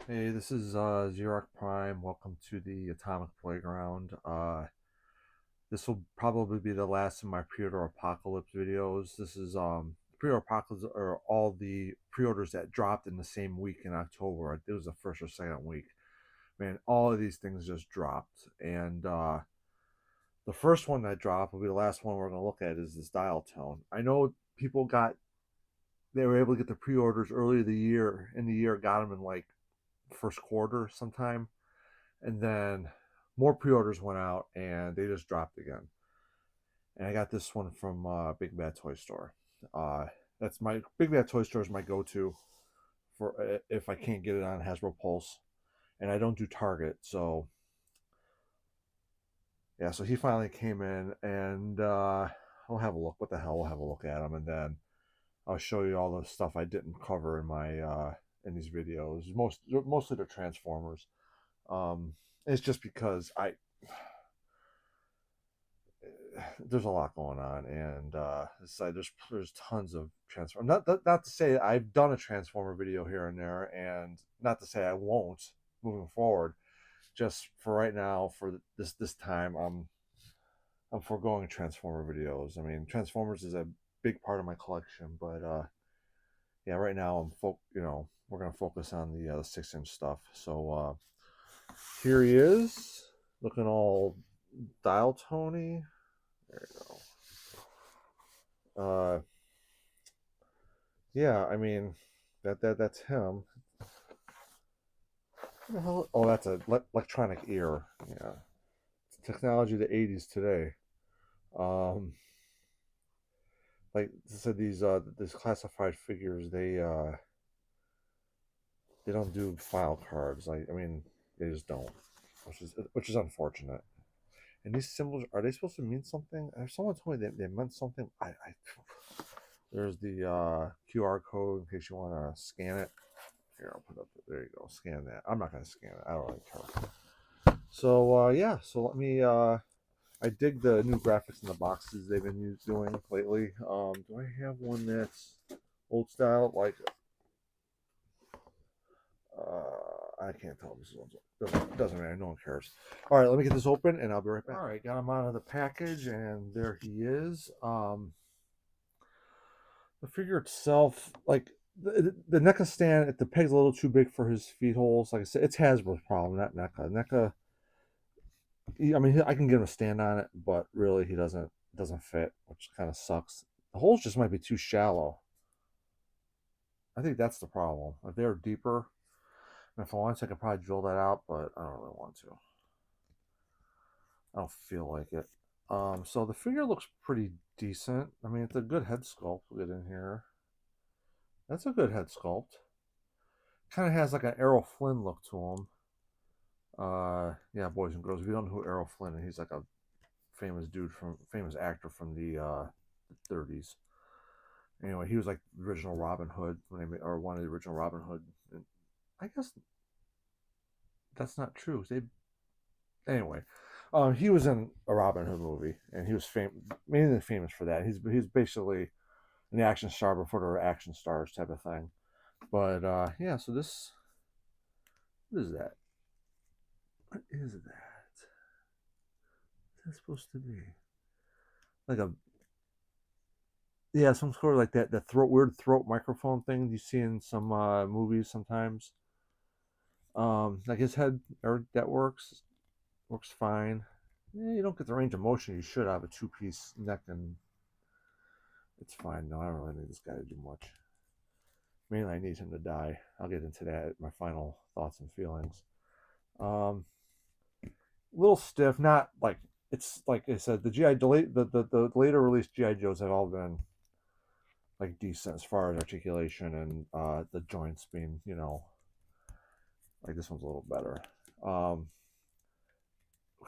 Hey, this is Xerox Prime. Welcome to the Atomic Playground. This will probably be the last of my Preorder Apocalypse videos. This is Preorder Apocalypse are all the pre-orders that dropped in the same week in October. It was the first or second week. Man, all of these things just dropped, and the first one that dropped will be the last one we're going to look at is this dial tone. I know people got they were able to get the pre-orders earlier the year, got them in like first quarter sometime, and then more pre-orders went out and they just dropped again. And I got this one from Big Bad Toy Store. uh that's my Big Bad Toy Store is my go-to for if I can't get it on Hasbro Pulse, and I don't do Target. So yeah, so he finally came in, and I'll have a look. What the hell, we'll have a look at him, and then I'll show you all the stuff I didn't cover in my in these videos. Mostly the Transformers. It's just because I there's a lot going on, and it's like there's tons of transform. Not to say I've done a Transformer video here and there, and not to say I won't moving forward. Just for right now, for this time, I'm foregoing Transformer videos. I mean, Transformers is a big part of my collection, but yeah, right now we're gonna focus on the 6-inch stuff. So here he is, looking all dial tony. There you go. Yeah, I mean, that's him. What the hell? Oh, that's a electronic ear. Yeah, it's technology of the '80s today. Um, like I said, these classified figures, they don't do file cards. I mean, they just don't, which is unfortunate. And these symbols, are they supposed to mean something? Someone told me they meant something. There's the QR code in case you want to scan it. Here, I'll put up. There you go. Scan that. I'm not gonna scan it. I don't really care. So yeah. So let me. I dig the new graphics in the boxes they've been doing lately. Do I have one that's old style? Like, I can't tell. This is doesn't matter. No one cares. All right, let me get this open, and I'll be right back. All right, got him out of the package, and there he is. The figure itself, like the NECA stand, the peg's a little too big for his feet holes. Like I said, it's Hasbro's problem, not NECA. NECA, I mean, I can get him a stand on it, but really, he doesn't fit, which kind of sucks. The holes just might be too shallow. I think that's the problem. If they were deeper, and if I wanted to, I could probably drill that out, but I don't really want to. I don't feel like it. So the figure looks pretty decent. I mean, it's a good head sculpt. We'll get in here. That's a good head sculpt. Kind of has like an Errol Flynn look to him. Yeah, boys and girls, if you don't know who Errol Flynn is, he's like a famous actor from the 30s. Anyway, he was like the original Robin Hood when they made, or one of the original Robin Hood. And I guess that's not true. They anyway, he was in a Robin Hood movie, and he was mainly famous for that. He's basically an action star before there were action stars type of thing. But yeah, so this what is that? What is that? What's that supposed to be? Like a Yeah, some sort of like that weird throat microphone thing you see in some movies sometimes. Like his head, or that works fine. Yeah, you don't get the range of motion you should have a two-piece neck, and it's fine. No, I don't really need this guy to do much. Mainly, I need him to die. I'll get into that. My final thoughts and feelings. Um, a little stiff. Not like it's like I said. The later released GI Joes have all been like decent as far as articulation and the joints being, like this one's a little better. What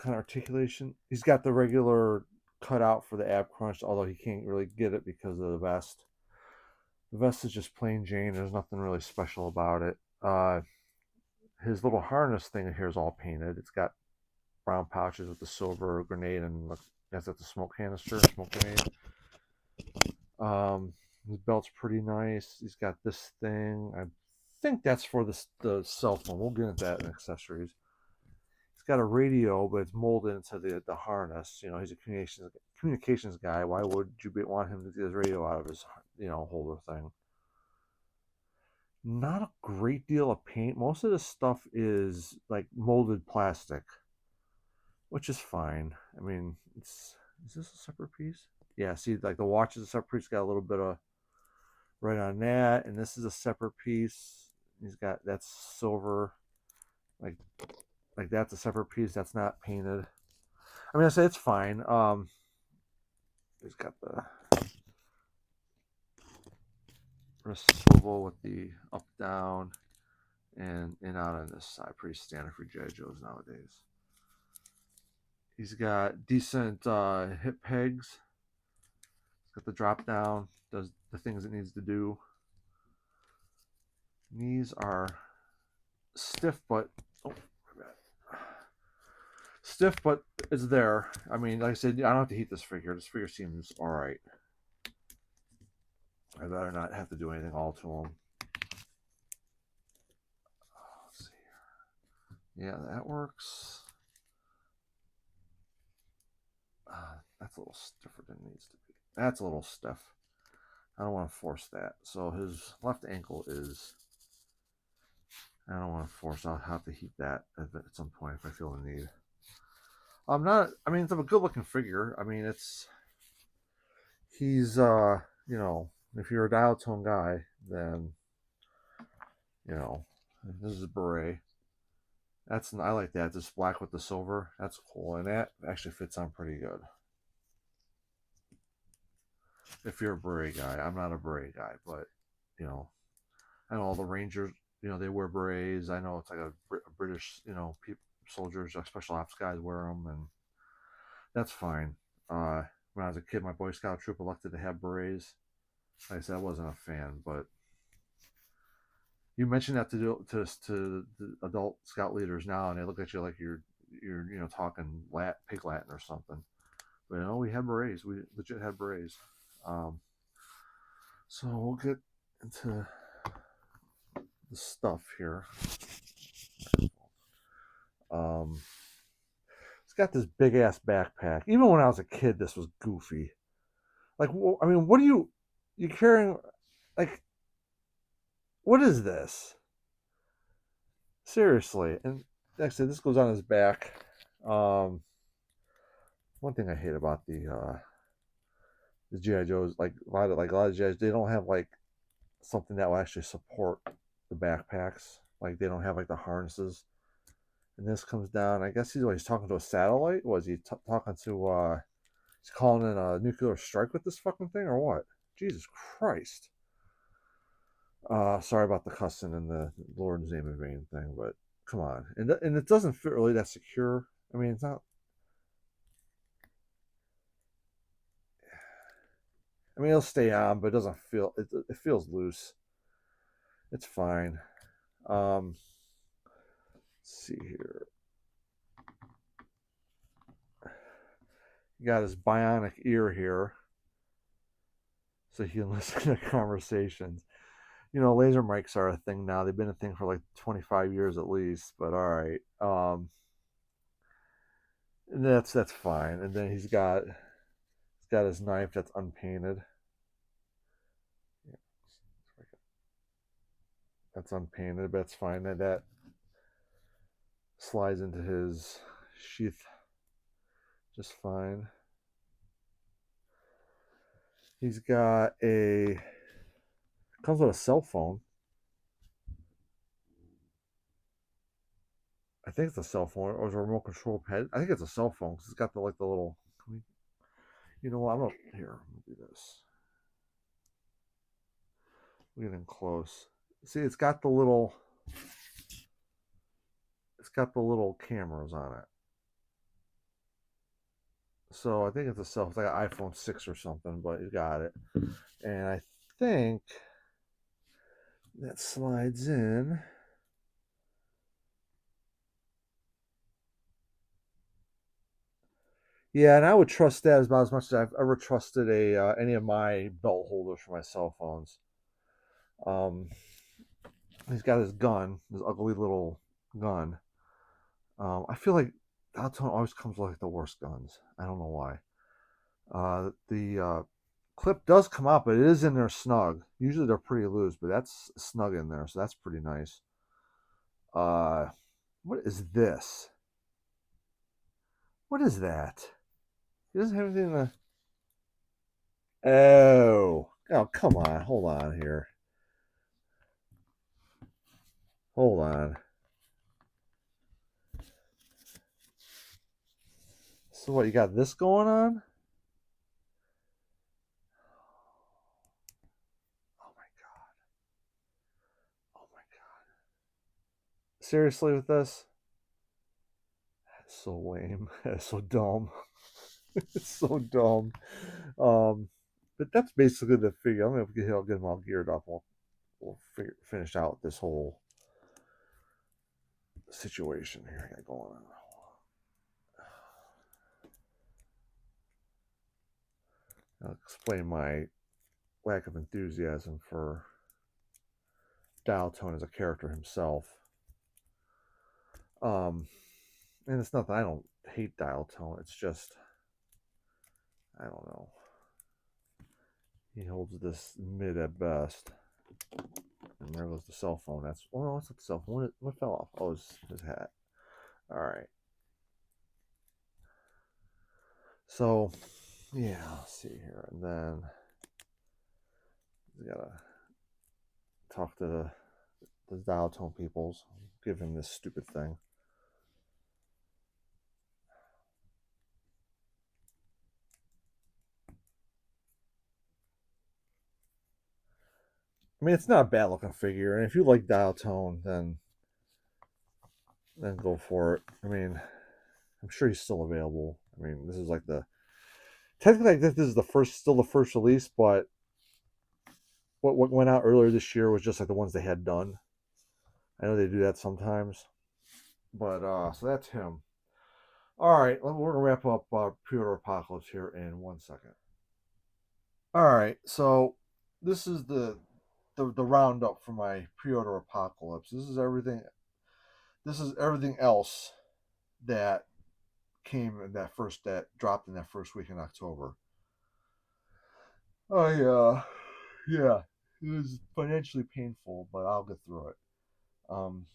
kind of articulation? He's got the regular cutout for the ab crunch, although he can't really get it because of the vest. The vest is just plain Jane. There's nothing really special about it. His little harness thing here is all painted. It's got brown pouches with the silver grenade, and that's at the smoke canister, smoke grenade. His belt's pretty nice. He's got this thing. I think that's for the cell phone. We'll get into that in accessories. It's got a radio, but it's molded into the harness. You know, he's a communications guy. Why would you want him to get his radio out of his holder thing? Not a great deal of paint. Most of the stuff is like molded plastic, which is fine. I mean, is this a separate piece? Yeah, see, like the watch is a separate piece. Got a little bit of right on that, and this is a separate piece. He's got that's silver, like that's a separate piece. That's not painted. I mean, I say it's fine. He's got the wrist swivel with the up down and out on this side. Pretty standard for G.I. Joes nowadays. He's got decent hip pegs. He's got the drop down. Does the things it needs to do. Knees are stiff, but it's there. I mean, like I said, I don't have to heat this figure. This figure seems all right. I'd rather not have to do anything all to him. Let's see here. Yeah, that works. That's a little stiffer than it needs to be. That's a little stiff. I don't want to force that. So his left ankle is. I don't want to force. I'll have to heat that at some point if I feel the need. I'm not. I mean, it's a good-looking figure. I mean, he's if you're a dial tone guy, then this is a beret. I like that. This black with the silver. That's cool, and that actually fits on pretty good. If you're a beret guy, I'm not a beret guy, but I know all the Rangers. They wear berets. I know it's like a British, soldiers, like special ops guys wear them, and that's fine. When I was a kid, my Boy Scout troop elected to have berets. Like I said, I wasn't a fan, but you mentioned that to the adult scout leaders now, and they look at you like you're talking pig Latin or something. But we had berets. We legit had berets. So we'll get into the stuff here. It's got this big ass backpack. Even when I was a kid, this was goofy. Like, I mean, what are you carrying? Like, what is this? Seriously. And actually, this goes on his back. One thing I hate about the GI Joes, like a lot of GIs, they don't have like something that will actually support the backpacks. Like they don't have like the harnesses. And this comes down. I guess he's talking to a satellite. Was he talking to? He's calling in a nuclear strike with this fucking thing, or what? Jesus Christ. Sorry about the cussing and the Lord's name in vain thing, but come on. And it doesn't fit really that secure. I mean, it's not. I mean, it'll stay on, but it doesn't feel. It feels loose. It's fine. Let's see here. You got his bionic ear here, so he can listen to conversations. Laser mics are a thing now. They've been a thing for like 25 years at least, but all right. And that's fine. And then he's got his knife that's unpainted. That's unpainted, but that's fine. That slides into his sheath just fine. He's got comes with a cell phone. I think it's a cell phone or it's a remote control pad. I think it's a cell phone because it's got the little. You know what? I'm gonna do this. We're getting close. See, it's got the little cameras on it. So I think it's it's like an iPhone 6 or something, but you got it. And I think that slides in. Yeah, and I would trust that about as much as I've ever trusted any of my belt holders for my cell phones. He's got his gun, his ugly little gun. I feel like Dial-tone always comes with like the worst guns. I don't know why. The clip does come out, but it is in there snug. Usually they're pretty loose, but that's snug in there, so that's pretty nice. Uh, what is this? What is that? He doesn't have anything to. Oh, come on. Hold on here. Hold on. So what? You got this going on? Oh my god. Oh my god. Seriously with this? That's so lame. That's so dumb. It's so dumb. Um, but that's basically the figure. I'm gonna get them all geared up. We'll finish out this whole situation here I got going on. I'll explain my lack of enthusiasm for Dial-tone as a character himself. And it's nothing. I don't hate Dial-tone. It's just I don't know. He holds this mid at best. And there goes the cell phone. That's what's the cell phone? What fell off? Oh, his hat. All right. So, yeah, let's see here, and then we gotta talk to the Dial-tone peoples. Give him this stupid thing. I mean, it's not a bad looking figure, and if you like Dial-tone, then go for it. I mean, I'm sure he's still available. I mean, this is like the technically this is still the first release, but what went out earlier this year was just like the ones they had done. I know they do that sometimes, but so that's him. All right, we're gonna wrap up Preorder Apocalypse here in 1 second. All right, so this is the roundup for my Preorder Apocalypse. This is everything. This is everything else that came in that dropped in that first week in October. Oh yeah. It was financially painful, but I'll get through it. Um,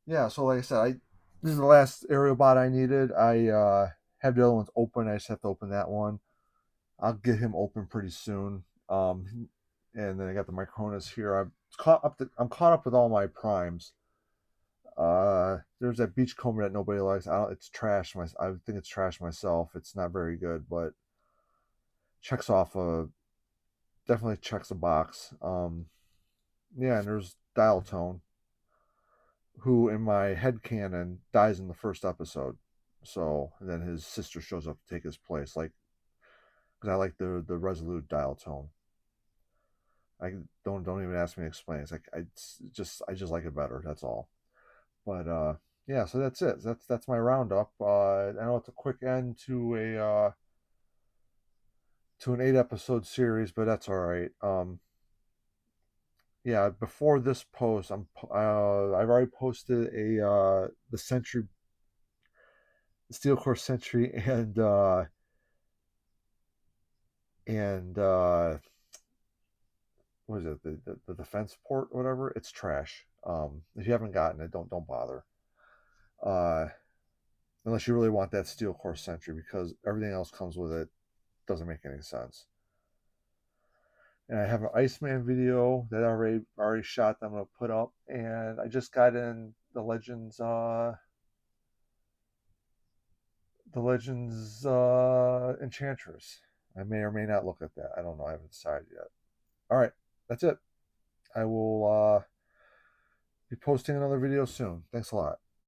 yeah. So like I said, this is the last aerial bot I needed. I have the other ones open. I just have to open that one. I'll get him open pretty soon. And then I got the Micronas here. I'm caught up with all my primes. There's that Beachcomber that nobody likes. It's trash. I think it's trash myself. It's not very good, but checks off definitely checks a box. Yeah, and there's Dial-tone, who in my head canon dies in the first episode. So then his sister shows up to take his place, like because I like the resolute Dial-tone. I don't even ask me to explain. It's like I just like it better. That's all. But yeah, so that's it. That's my roundup. I know it's a quick end to an 8 episode series, but that's all right. Yeah, before this post, I've already posted the Century, the Steel Core Century, and what is it, the defense port or whatever. It's trash. If you haven't gotten it, don't bother. Uh, unless you really want that Steel Core Century, because everything else comes with it doesn't make any sense. And I have an Iceman video that I already shot that I'm gonna put up, and I just got in the Legends Enchantress. I may or may not look at that. I don't know. I haven't decided yet. All right, that's it. I will be posting another video soon. Thanks a lot.